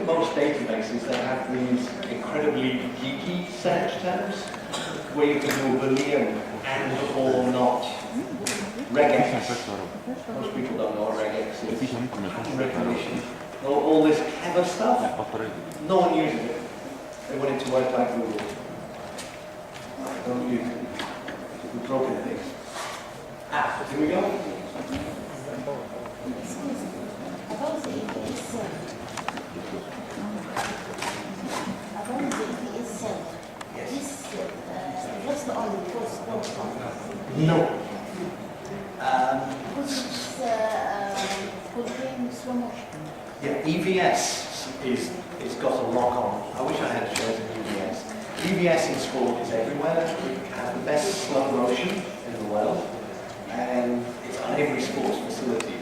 at most databases, they have these incredibly geeky search terms where you can do Boolean and or not. Regex. Most people don't know what regex is. Pattern recognition. All this clever stuff. No one uses it. They want it to work like Google. Don't use it. We've broken things. Here we go. About the itself. Yes. This just only post.com. No. Because it's contain slow motion. Yeah, EVS it's got a lock on. I wish I had shares of EVS. EVS in sport is everywhere. It has the best slow motion in the world, and it's on every sports facility.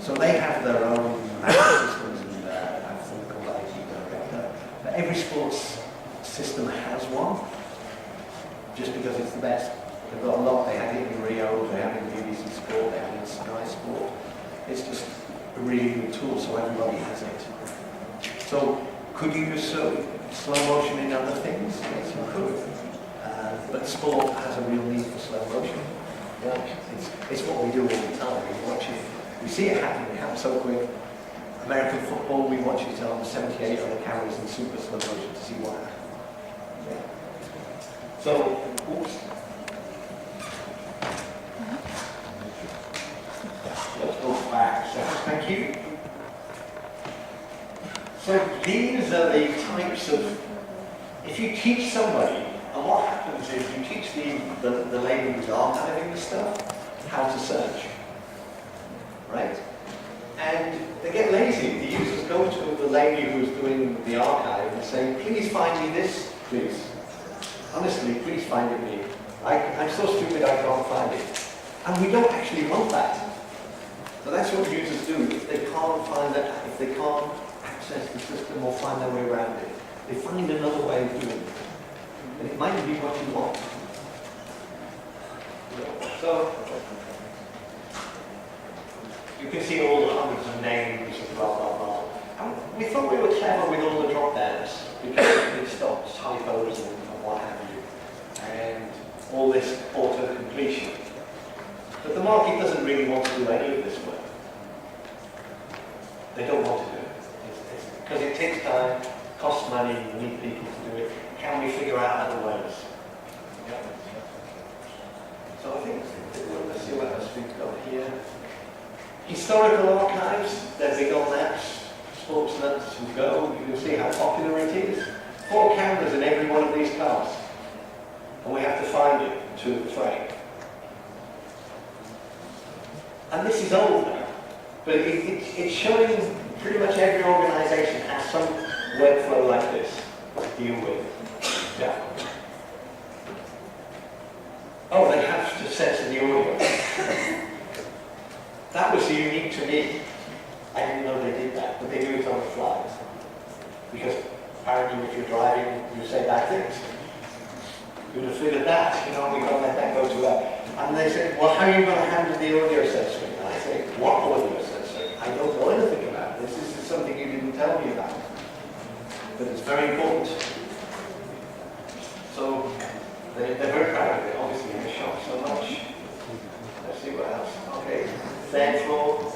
So they have their own management systems and I have something called IT director. But every sports system has one, just because it's the best. They've got a lot. They have it in Rio, they have it in BBC Sport, they have it in Sky Sport. It's just a really good tool, so everybody has it. So could you use slow motion in other things? Yes, you could. But sport has a real need for slow motion. Yeah, it's what we do all the time. We watch it. We see it happen. It happens so quick. American football, we watch it on 78 other cameras in super slow motion to see what happens. Yeah. So, oops. Let's go back. So, thank you. So these are the types of, if you teach somebody, and what happens is you teach the lady who's archiving the stuff how to search, right? And they get lazy. The users go to the lady who's doing the archive and say, please find me this, please. Honestly, please find it me. I'm so stupid I can't find it. And we don't actually want that. So that's what users do. If they can't find that, if they can't access the system or find their way around it, they find another way of doing it. And it might be what you want. So, you can see all the hundreds of names and blah, blah, blah. And we thought we were clever with all the drop-downs because it stops typos and what have you. And all this auto-completion. But the market doesn't really want to do any of this work. They don't want to do it. Because it takes time, costs money, you need people to do it. Can we figure out other ways? Yeah. So I think, let's see what else we've got here. Historical archives, they're big on that. Sports nuts who go, you can see how popular it is. 4 cameras in every one of these cars. And we have to find it to the frame. And this is old now, but it's showing pretty much every organization has some workflow like this to deal with. Yeah. Oh, they have to censor the audio. That was unique to me. I didn't know they did that, but they do it on the fly. Because apparently if you're driving, you say bad things. You would have figured that, we can't let that go to that. And they said, well, how are you going to handle the audio censoring? And I say, what audio censoring? I don't know anything about this. This is something you didn't tell me about. But it's very important. So they're very proud of it. Obviously, they shot so much. Let's see what else. Okay, third floor.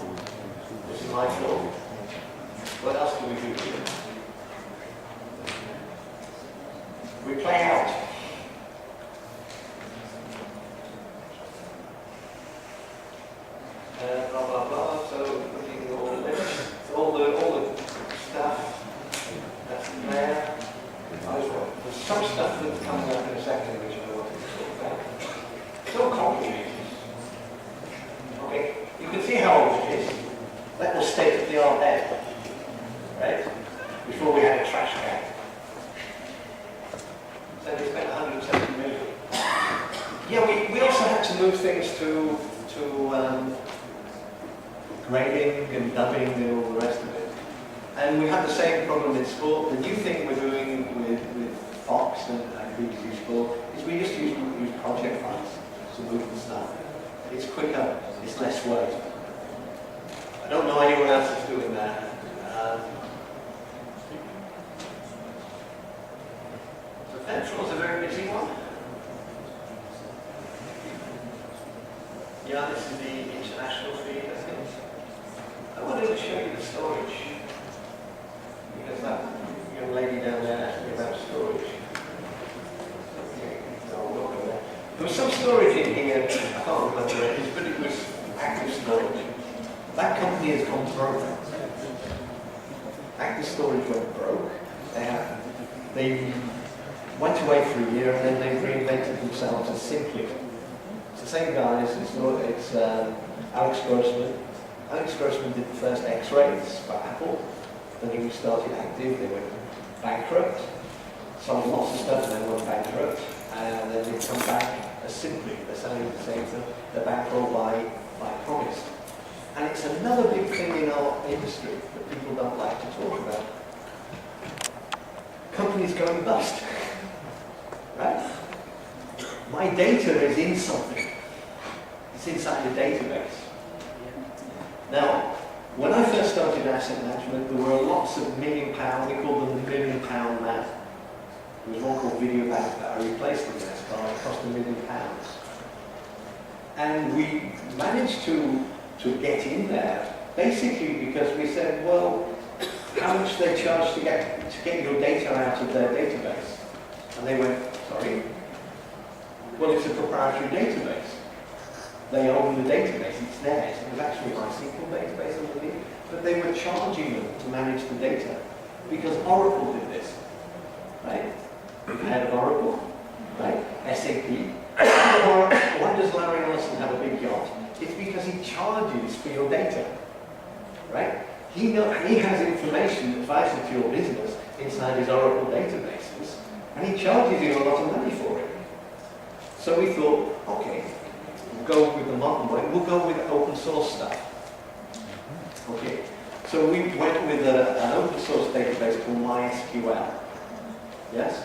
This is my floor. What else do we do here? We play out. Blah blah blah. So looking at all the lists, all the stuff that's there. There's some stuff that's coming up in a second which I want to talk about. So complicated. Okay, you can see how old it is. That was state of the art then, right? Before we had a trash can. So we spent 170 million. Yeah, we also had to move things to grading and dubbing and all the rest of it. And we had the same problem in sport. The new thing we're doing with Fox and BBC Sport is we just use project files to move the stuff. It's quicker, it's less work. I don't know anyone else is doing that. Central's a very busy one. Yeah, this is the international feed, I think. I wanted to show you the storage, because that young lady down there asked me about storage. There was some storage in here, I can't remember what it is, but it was Active Storage. That company has gone broke. Active Storage went broke. They went away for a year and then they reinvented themselves as Simply. It's the same guys, it's Alex Grossman. Alex Grossman did the first X-rays for Apple. Then he started Active, they went bankrupt. Sold lots of stuff and then went bankrupt. And then they come back as Simply. They're selling the same thing. They're bankrolled by Promise. And it's another big thing in our industry that people don't like to talk about. Companies going bust. Right? My data is in something. It's inside a database. Now, when I first started asset management, there were lots of £1 million, we called them the £1 million man. There was one called VideoBank that I replaced in this car, it cost £1 million. And we managed to get in there, basically because we said, well, how much do they charge to get your data out of their database? And they went, sorry? Well, it's a proprietary database. They own the database, it's theirs. It was actually my SQL database underneath, but they were charging them to manage the data because Oracle did this, right? Head of Oracle, right? SAP. Why does Larry Ellison have a big yacht? It's because he charges for your data, right? He has information that's vital to your business inside his Oracle databases, and he charges you a lot of money for it. So we thought, okay, we'll go with the modern way, we'll go with open source stuff. Okay, so we went with an open source database called MySQL. Yes?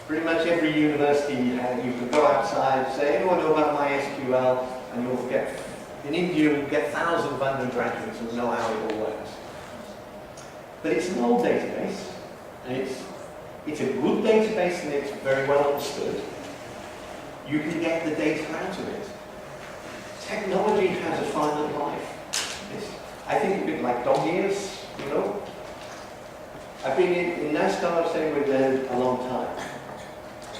Pretty much every university, you could go outside, say, anyone know about MySQL, and you'll get, in India, you'll get thousands of undergraduates who know how it all works. But it's an old database, and it's a good database, and it's very well understood. You can get the data out of it. Technology has a finite life. I think a bit like dog ears, you know. I've been in NASCAR, I've stayed with them a long time.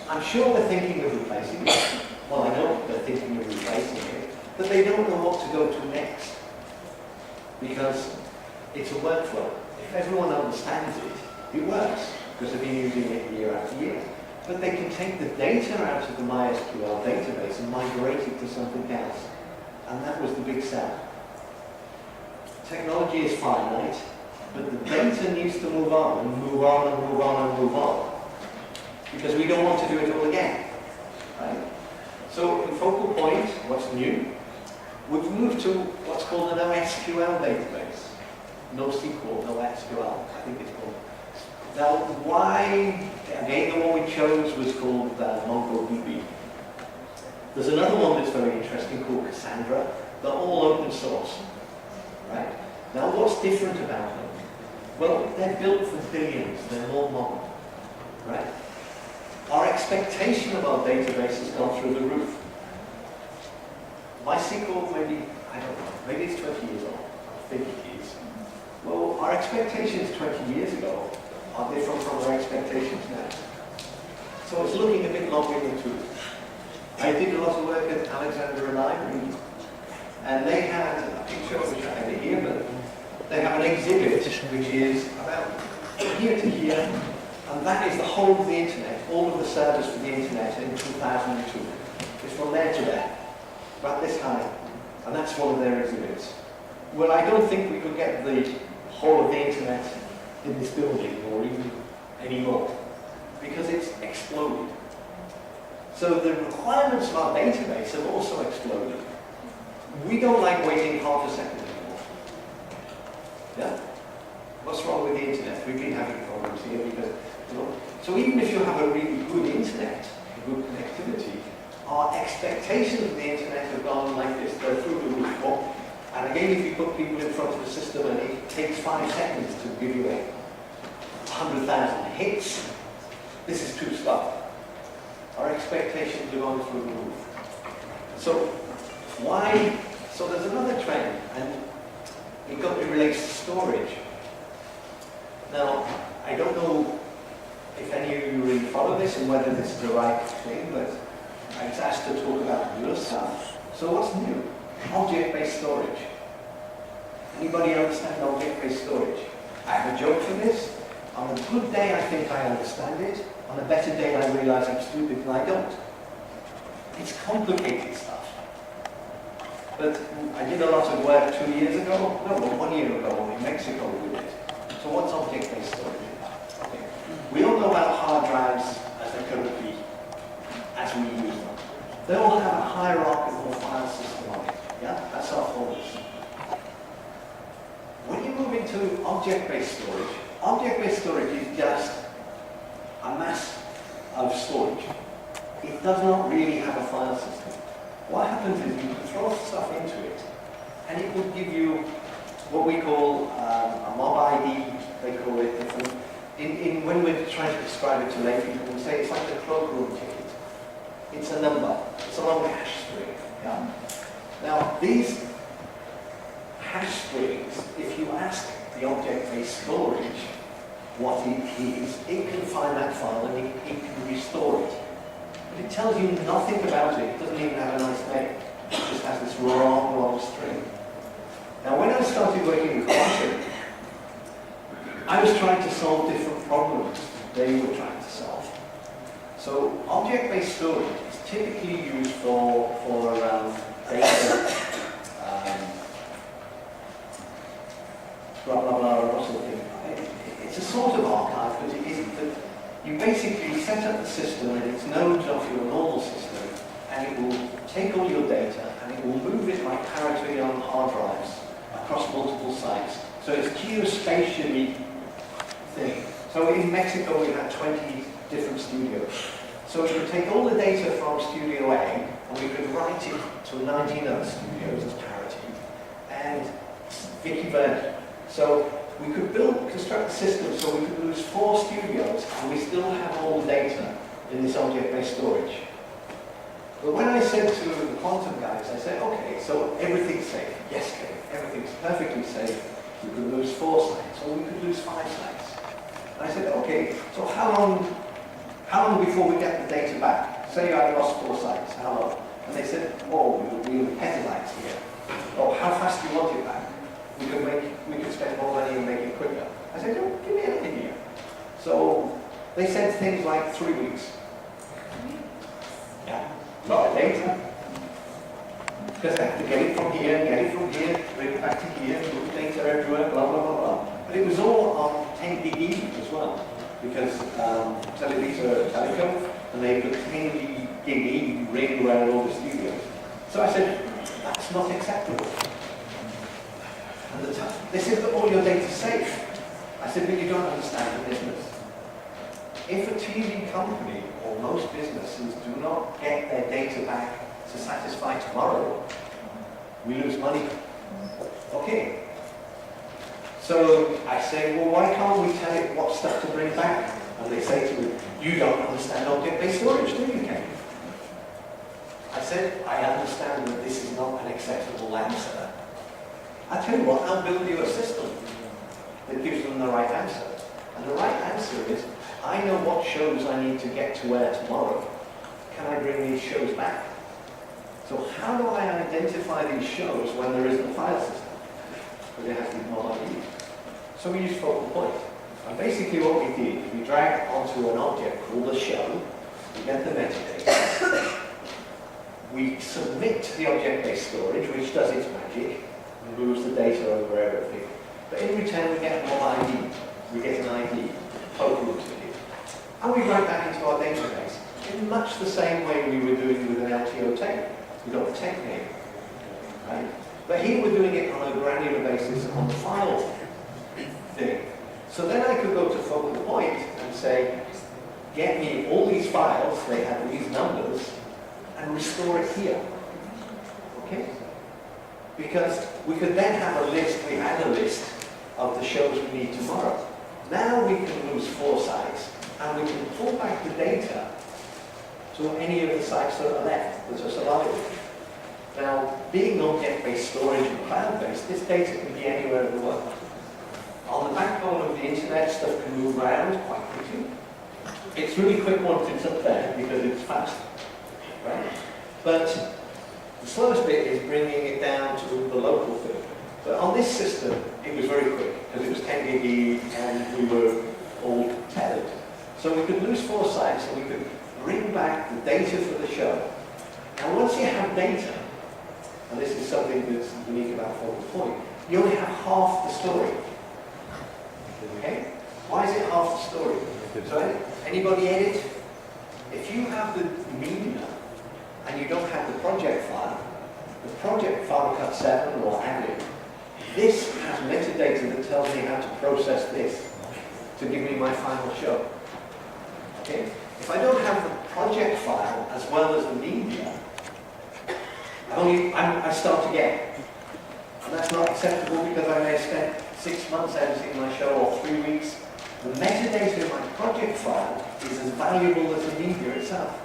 I'm sure they're thinking of replacing it. Well, I know they're thinking of replacing it, but they don't know what to go to next. Because it's a workflow. If everyone understands it, it works, because they've been using it year after year. But they can take the data out of the MySQL database and migrate it to something else. And that was the big sell. Technology is finite, but the data needs to move on and move on and move on and move on. Because we don't want to do it all again. Right? So in Focal Point, what's new? We've moved to what's called an NoSQL database. NoSQL, NoSQL, I think it's called. Now, why, again, the one we chose was called MongoDB. There's another one that's very interesting called Cassandra. They're all open source, right? Now, what's different about them? Well, they're built for billions. They're more modern, right? Our expectation of our database has gone through the roof. MySQL, maybe, I don't know, maybe it's 20 years old. I think it is. Well, our expectations 20 years ago are different from our expectations now. So it's looking a bit long in the tooth. I did a lot of work at Alexandria Library, and they had a picture, which I have here, but they have an exhibit which is about here to here, and that is the whole of the internet, all of the servers for the internet in 2002. It's from there to there, about this high, and that's one of their exhibits. Well, I don't think we could get the whole of the internet in this building or even anymore, because it's exploded. So the requirements of our database have also exploded. We don't like waiting half a second anymore. Yeah? What's wrong with the internet? We've been having problems here because, you know, so even if you have a really good internet, good connectivity, our expectations of the internet have gone like this, they're through the roof. Well, and again, if you put people in front of the system and it takes 5 seconds to give you 100,000 hits, this is too slow. Our expectations are going through the roof. So why? So there's another trend, and it relates to storage. Now, I don't know if any of you really follow this and whether this is the right thing, but I was asked to talk about newer stuff. So what's new? Object-based storage. Anybody understand object-based storage? I have a joke for this. On a good day, I think I understand it. On a better day, I realize I'm stupid and I don't. It's complicated stuff. But I did a lot of work 2 years ago, no, 1 year ago in Mexico with it. So what's object-based storage? Okay. We all know about hard drives as they currently, as we use them. They all have a hierarchical file system on it. Yeah, that's our folders. When you move into object-based storage is just a mass of storage. It does not really have a file system. What happens is you can throw stuff into it, and it will give you what we call a mob ID. They call it different. When we're trying to describe it to lay people, we say it's like the cloakroom ticket. It's a number. It's a long hash string. Yeah? Now, these hash strings, if you ask the object-based storage what it is, it can find that file and it can restore it. But it tells you nothing about it. It doesn't even have a nice name. It just has this long string. Now, when I started working with Quantum, I was trying to solve different problems they were trying to solve. So, object-based storage is typically used for data, blah, blah, blah, or something. It's a sort of archive, but it isn't. But you basically set up the system and it's nodes off your normal system, and it will take all your data and it will move it like parity on hard drives across multiple sites. So it's geospatially thing. So in Mexico we had 20 different studios. So we could take all the data from Studio A and we could write it to 19 other studios as parity and Vicky Verde. So we could construct a system so we could lose 4 studios and we still have all the data in this object-based storage. But when I said to the Quantum guys, I said, okay, so everything's safe. Yes, Kate, everything's perfectly safe. We could lose 4 sites or we could lose 5 sites. And I said, okay, so how long before we get the data back? Say I lost 4 sites, how long? And they said, oh, we'll be petabytes here. Oh, how fast do you want it back? We could spend more money and make it quicker. I said, oh, give me an idea. So they said things like 3 weeks. Yeah, a lot of data. Because they have to get it from here, bring it back to here, move data everywhere, blah, blah, blah, blah. But it was all on 10 gig each as well. Because Televisa are telecom, and they put 10 gig each ring around all the studios. So I said, that's not acceptable. And they said, but all your data's safe. I said, but you don't understand the business. If a TV company or most businesses do not get their data back to satisfy tomorrow, we lose money. Okay. So I say, well, why can't we tell it what stuff to bring back? And they say to me, you don't understand object-based storage, do you, Ken? I said, I understand that this is not an acceptable answer. I tell you what, I'll build you a system that gives them the right answer. And the right answer is, I know what shows I need to get to where tomorrow. Can I bring these shows back? So how do I identify these shows when there isn't a file system? Because it has to be mob ID. So we use focal point. And basically what we did is we drag onto an object called a show, we get the metadata, we submit to the object-based storage, which does its magic, and moves the data over everything. But in return we get a mob ID. We get an ID, focal ticket. And we write that into our database in much the same way we were doing with an LTO tape. We got the tape name, right? But here we're doing it on a granular basis on the file thing. So then I could go to focal point and say, get me all these files, they have these numbers, and restore it here. Okay? Because we could then have a list, we had a list of the shows we need tomorrow. Now we can lose 4 sites, and we can pull back the data to any of the sites that are left that are surviving. Now, being object-based storage and cloud-based, this data can be anywhere in the world. On the backbone of the internet, stuff can move around quite quickly. It's really quick once it's up there because it's fast, right? But the slowest bit is bringing it down to the local thing. But on this system, it was very quick because it was 10 gig and we were all tethered. So we could lose 4 sites and we could bring back the data for the show. Now once you have data, and this is something that's unique about Focal Point, you only have half the story. Okay? Why is it half the story? So anybody edit? If you have the media and you don't have the project file Final Cut 7 or Avid, this has metadata that tells me how to process this to give me my final show. Okay? If I don't have the project file as well as the media, I start again. And that's not acceptable because I may have spent 6 months editing my show or 3 weeks. The metadata in my project file is as valuable as the media itself,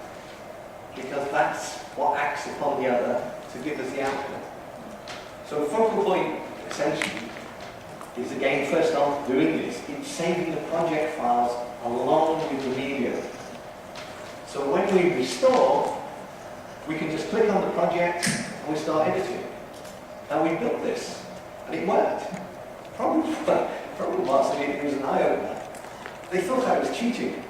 because that's what acts upon the other to give us the output. So Focal Point, essentially, is again, first on doing this, it's saving the project files along with the media. So when we restore, we can just click on the project and we start editing. Now we built this, and it worked. Problem was that it was an eye-opener. They thought I was cheating,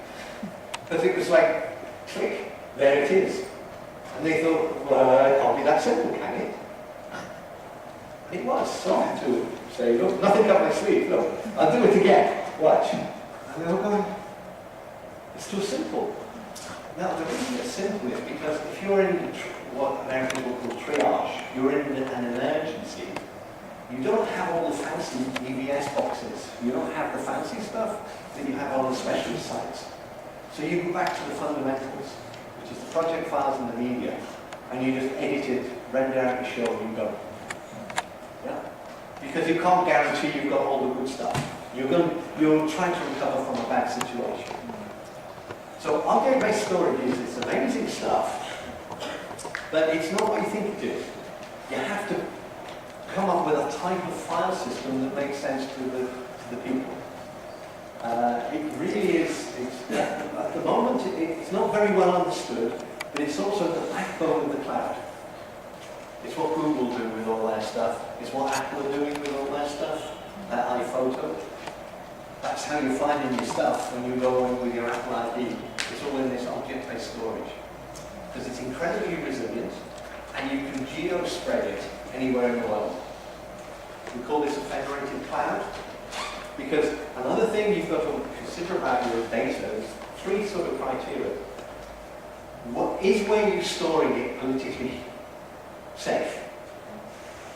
because it was like, click, there it is. And they thought, well, it can't be that simple, can it? And it was. So I had to say, look, nothing up my sleeve, look, I'll do it again, watch. And they were going, it's too simple. Now, the reason it's simple is because if you're in what American people call triage, you're in an emergency, you don't have all the fancy EVS boxes. You don't have the fancy stuff that you have on the specialist sites. So you go back to the fundamentals, which is the project files and the media, and you just edit it, render out the show, and you go. Yeah? Because you can't guarantee you've got all the good stuff. You're trying to recover from a bad situation. So object-based storage is this amazing stuff, but it's not what you think it is. You have to come up with a type of file system that makes sense to the people. It really is, at the moment, it's not very well understood, but it's also the backbone of the cloud. It's what Google do with all their stuff. It's what Apple are doing with all their stuff, iPhoto. That's how you're finding your stuff when you go in with your Apple ID. It's all in this object-based storage. Because it's incredibly resilient, and you can geo-spread it anywhere in the world. We call this a federated cloud, because another thing you've got to consider about your data is 3 sort of criteria. What is where you're storing it politically safe?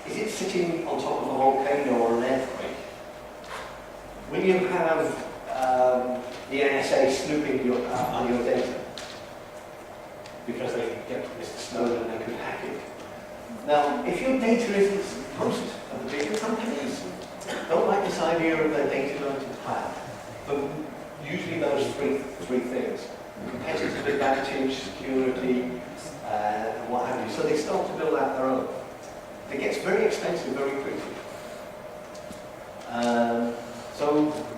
Is it sitting on top of a volcano or an earthquake? Will you have the NSA snooping on your data? Because they could get Mr. Snowden and they could hack it. Now, if your data isn't, most of the bigger companies don't like this idea of their data going to the cloud. But usually those three things: competitive advantage, security, and what have you. So they start to build out their own. It gets very expensive very quickly.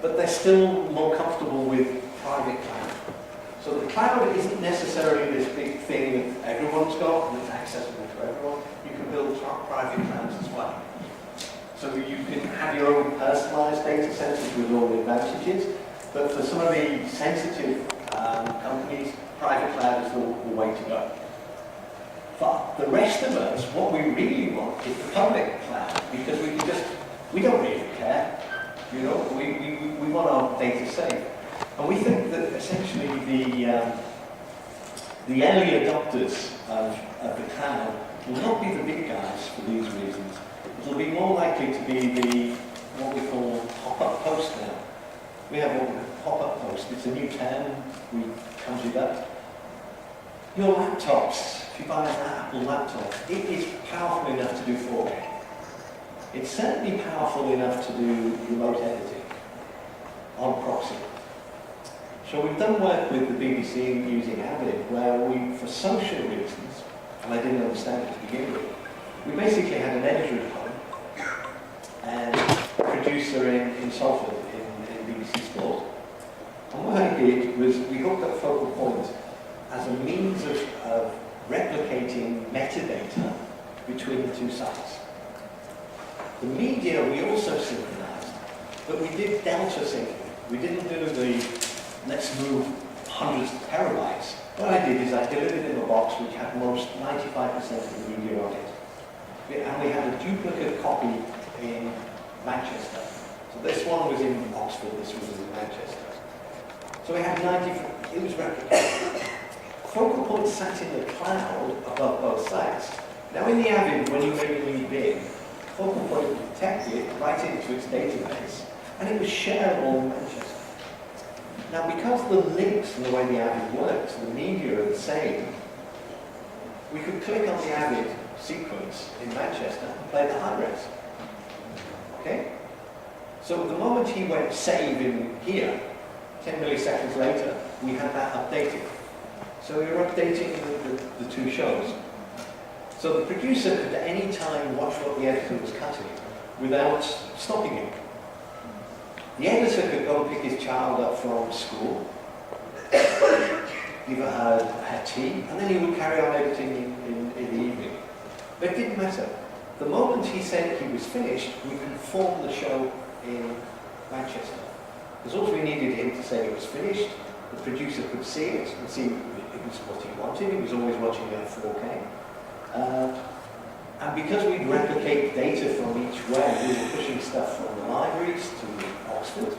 But they're still more comfortable with private cloud. So the cloud isn't necessarily this big thing that everyone's got and it's accessible to everyone. You can build private clouds as well. So you can have your own personalized data centers with all the advantages, but for some of the sensitive companies, private cloud is the way to go. For the rest of us, what we really want is the public cloud, because we don't really care. You know, we want our data safe. And we think that essentially the early adopters of the cloud will not be the big guys for these reasons. It'll be more likely to be what we call pop-up post now. We have what we call pop-up post. It's a new term. We come to that. Your laptops, if you buy an Apple laptop, it is powerful enough to do 4K. It's certainly powerful enough to do remote editing on proxy. So we've done work with the BBC using Avid, where we, for social reasons, and I didn't understand it to begin with, we basically had an editor at home and a producer in Salford in BBC Sport. And what I did was we hooked up Focal Point as a means of replicating metadata between the two sites. The media we also synchronized, but we did delta syncing. We didn't do the let's move hundreds of terabytes. What I did is I delivered in a box which had most 95% of the media on it. And we had a duplicate copy in Manchester. So this one was in Oxford, this was in Manchester. So we had 90, it was replicated. Focal Point sat in the cloud above both sites. Now in the Avid, when you made a new bin, Focal Point would detect it right into its database, and it was shareable in Manchester. Now because the links and the way the Avid works, the media are the same, we could click on the Avid sequence in Manchester and play the high res. Okay? So the moment he went save in here, 10 milliseconds later, we had that updated. So we were updating the two shows. So the producer could at any time watch what the editor was cutting without stopping him. The editor could go and pick his child up from school, give her tea, and then he would carry on editing in the evening. But it didn't matter. The moment he said he was finished, we could form the show in Manchester. Because all we needed him to say it was finished, the producer could see it and see it was what he wanted. He was always watching it at 4K. And because we'd replicate data from each way, we were pushing stuff from the libraries to Oxford,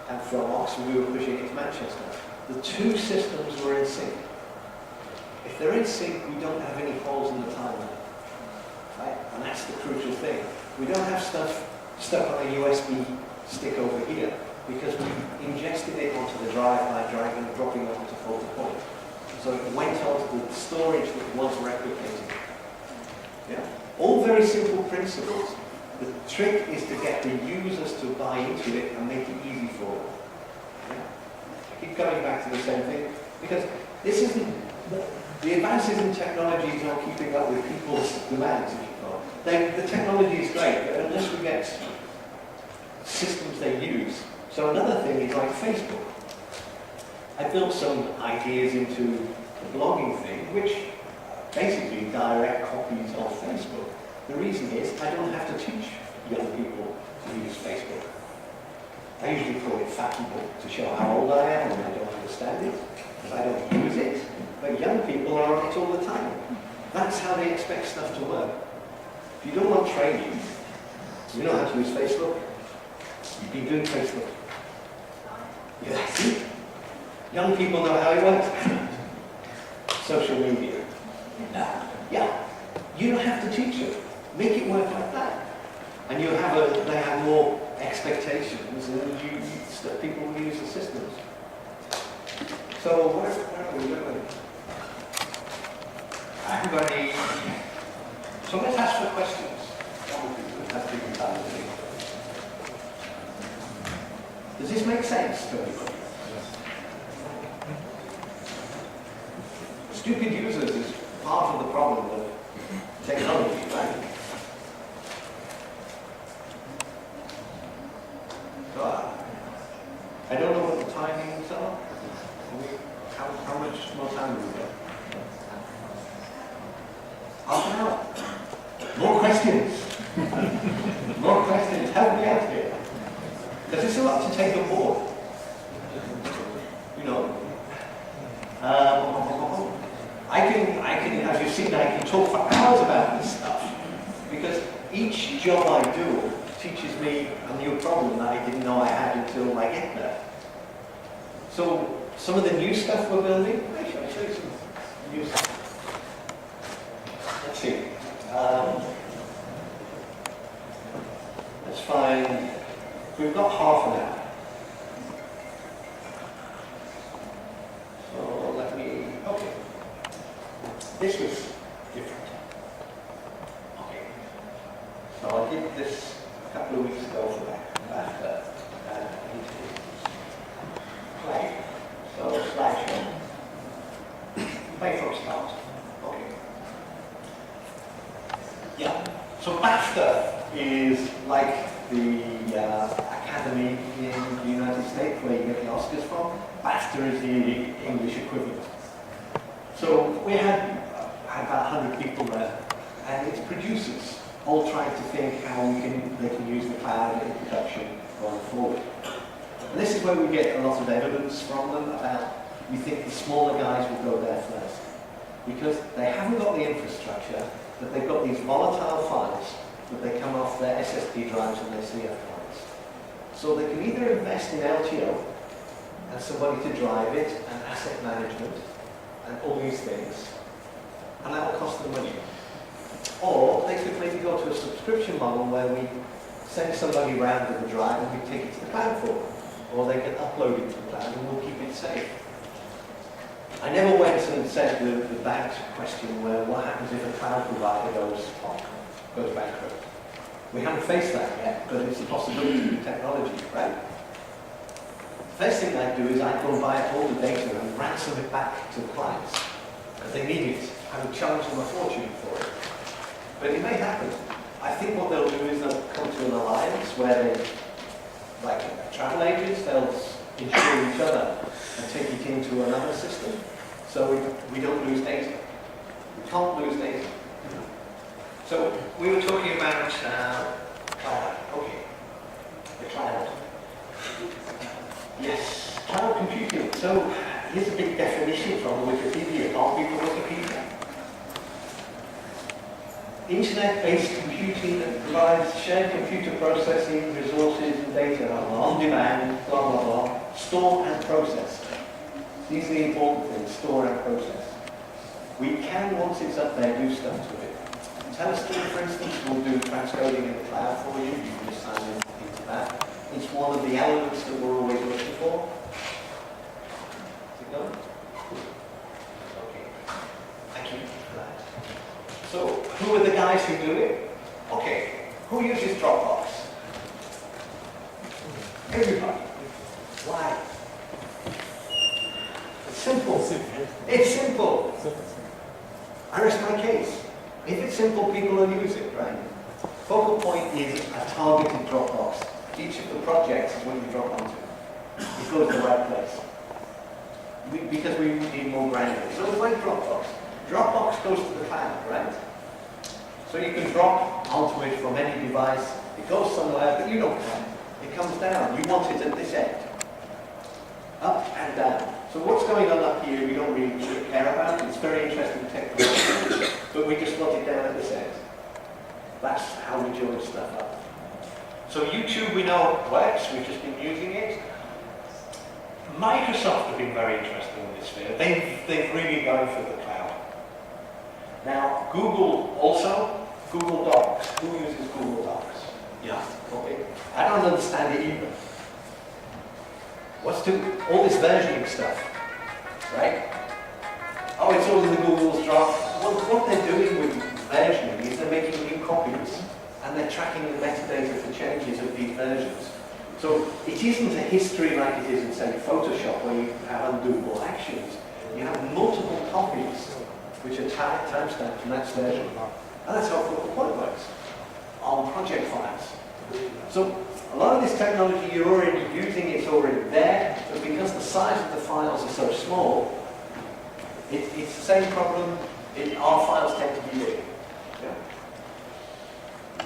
and from Oxford we were pushing it to Manchester. The two systems were in sync. If they're in sync, we don't have any holes in the timeline. Right? And that's the crucial thing. We don't have stuff stuck on a USB stick over here, because we ingested it onto the drive by dragging and dropping it onto Focal Point. So it went onto the storage that was replicated. Yeah? All very simple principles. The trick is to get the users to buy into it and make it easy for them. Yeah? I keep coming back to the same thing, because this isn't, the advances in technology is not keeping up with people's demands, if you know. The technology is great, but unless we get systems they use. So another thing is like Facebook. I built some ideas into the blogging thing, which basically direct copies of Facebook. The reason is I don't have to teach young people to use Facebook. I usually call it faktable to show how old I am and I don't understand it, because I don't use it. But young people are on it all the time. That's how they expect stuff to work. If you don't want training, you know how to use Facebook. You've been doing Facebook. Yeah, see? Young people know how it works. Social media. Yeah. You don't have to teach them. Make it work like that. And they have more expectations and people will use the systems. So where are we going? I haven't got any. So let's ask for questions. That's people time to think. Does this make sense to everybody? Stupid users is part of the problem of technology, right? So, I don't know what the timings are. How much more time do we got? Half an hour. More questions. More questions. Help me out here. Because it's a lot to take on board. You know. I can, as you've seen, I can talk for hours about this stuff. Because each job I do teaches me a new problem that I didn't know I had until I get there. So, some of the new stuff we're building, I'll show you some new stuff. Let's see. Let's find, we've got half an hour. So let me, okay. This was different. Okay. So I did this a couple of weeks ago for that play. So So BAFTA is like the Academy in the United States where you get the Oscars from. BAFTA is the English equivalent. So we had about 100 people there, and it's producers all trying to think how they can use the cloud in production going forward. And this is where we get a lot of evidence from them about we think the smaller guys will go there first. Because they haven't got the infrastructure, but they've got these volatile files that they come off their SSD drives and their CF drives. So they can either invest in LTO and somebody to drive it and asset management and all these things, and that will cost them money. Or they could maybe go to a subscription model where we send somebody around with the drive and we take it to the cloud for them. Or they can upload it to the cloud and we'll keep it safe. I never went and said the bad question where what happens if a cloud provider goes bankrupt. We haven't faced that yet, but it's a possibility with technology, right? First thing I'd do is I'd go and buy all the data and ransom it back to the clients, because they need it. I would charge them a fortune for it. But it may happen. I think what they'll do is they'll come to an alliance where they, like travel agents, they'll insure each other and take it into another system, so we don't lose data. We can't lose data. So we were talking about cloud. Okay, the cloud. Yes, cloud computing. So here's a big definition from Wikipedia. Can't be from Wikipedia. Internet-based computing that provides shared computer processing, resources, and data on demand, blah, blah, blah, store and process. These are the important things, store and process. We can, once it's up there, do stuff to it. Telestor, for instance, will do transcoding in the cloud for you. You can just sign into that. It's one of the elements that we're always looking for. Is it going? Okay. Thank you for that. So, who are the guys who do it? Okay. Who uses Dropbox? Everybody. Why? It's simple. It's simple. I rest my case. If it's simple, people will use it, right? Focal Point is a targeted Dropbox. Each of the projects is what you drop onto. It goes to the right place. Because we need more granular. So it's like Dropbox. Dropbox goes to the cloud, right? So you can drop onto it from any device. It goes somewhere, but you don't care. It comes down. You want it at this end. Up and down. So what's going on up here we don't really care about. It's very interesting technology, but we just want it down at this end. That's how we join stuff up. So YouTube, we know it works. We've just been using it. Microsoft have been very interested in this sphere. They've really gone for the cloud. Now, Google also. Google Docs. Who uses Google Docs? Yeah. Okay. I don't understand it either. What's all this versioning stuff, right? Oh, it's all in the Google's draft. Well, what they're doing with versioning is they're making new copies and they're tracking the metadata for changes of these versions. So it isn't a history like it is in, say, Photoshop, where you have undoable actions. You have multiple copies which are timestamped from that version. And that's how Focal Point works on project files. So a lot of this technology you're already using, it's already there, but because the size of the files are so small, it's the same problem. Our files tend to be big. Yeah.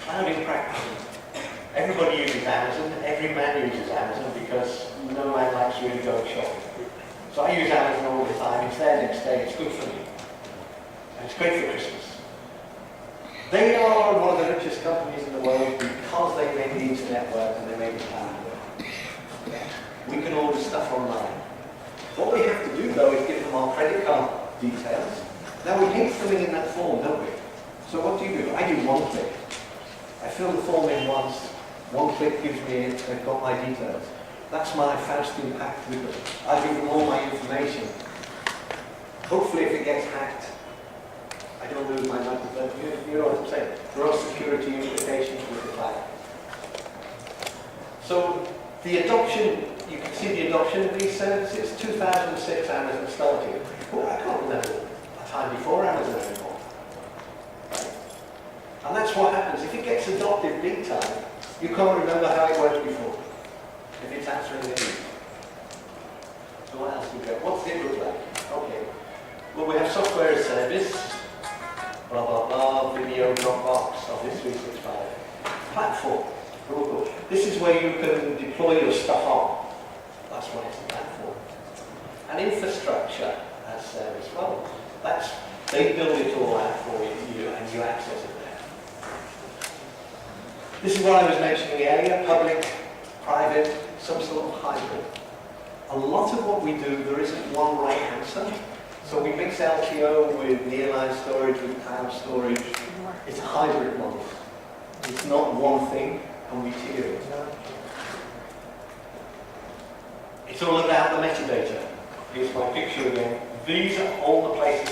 Cloud in practice. Everybody uses Amazon. Every man uses Amazon because no man likes really going shopping. So I use Amazon all the time. It's there next day. It's good for me. And it's great for Christmas. They are one of the richest companies in the world because they made the internet work and they made the cloud work. We can order stuff online. What we have to do, though, is give them our credit card details. Now, we hate filling in that form, don't we? So what do? I do one click. I fill the form in once. One click gives me it. They've got my details. That's my Faustian pact with them. I give them all my information. Hopefully, if it gets hacked, I don't lose my microphone. You know what I'm saying? There are security implications with the cloud. So the adoption, you can see the adoption of these services. 2006 Amazon started. Well, I can't remember a time before Amazon anymore. Right? And that's what happens. If it gets adopted big time, you can't remember how it worked before. If it's answering the need. So what else do we get? What's it look like? Okay. Well, we have software as service, blah, blah, blah, video, Dropbox, Office 365. Platform. Google. This is where you can deploy your stuff on. That's what it's a platform. And infrastructure as service. Well, they build it all out for you and you access it there. This is what I was mentioning earlier, public, private, some sort of hybrid. A lot of what we do, there isn't one right answer. So we mix LTO with nearline storage, with cloud storage. It's a hybrid model. It's not one thing, and we tier it. It's all about the metadata. Here's my picture again. These are all the places